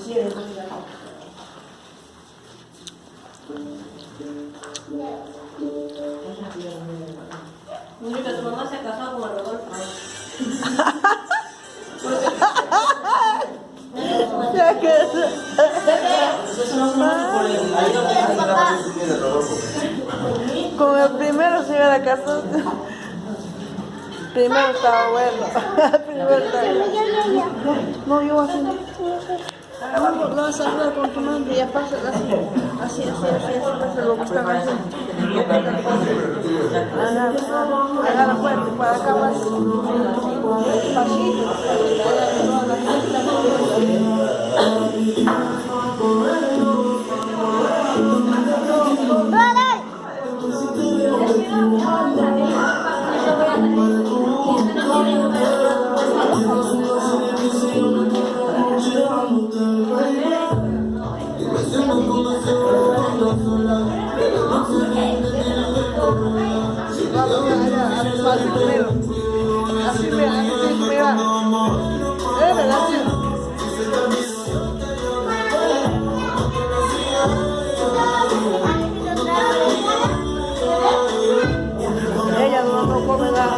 Mira, tu mamá se ha casado con Rodolfo. Con el primero se iba a casar. Primero estaba bueno. Primero estaba bueno. No, yo voy a hacer. Lo vas a saludar con tu nombre y ya pasa así, pasa lo que están haciendo. Agarra fuerte, para acá vas. Despacito. Así me va. Ella no come nada.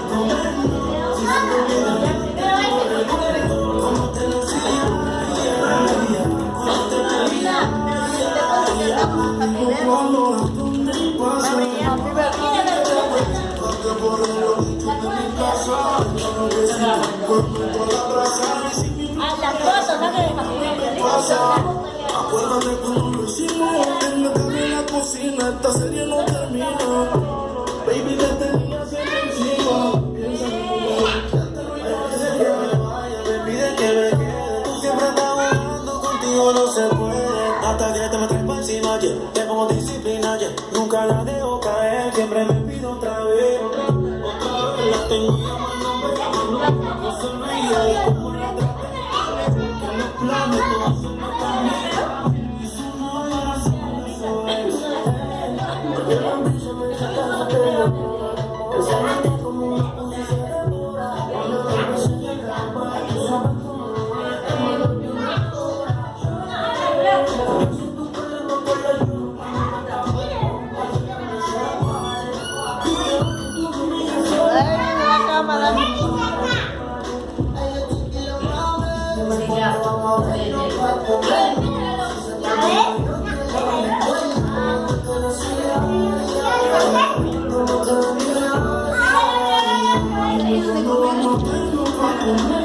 Acuérdate cuando lo hicimos en la cama en la cocina. Esta serie no termina. Baby, te tenía siempre encima. Piensa en tu me pide que me quede. Tú siempre estás jugando, contigo no se puede. Hasta que te me traes para encima, yeah. Te pongo disciplina, yeah. Nunca la dejo caer. Siempre me pido otra vez. Otra vez la tengo llamando. No se olvida de cómo la traté. Que los planes todos son los cambios. Ay,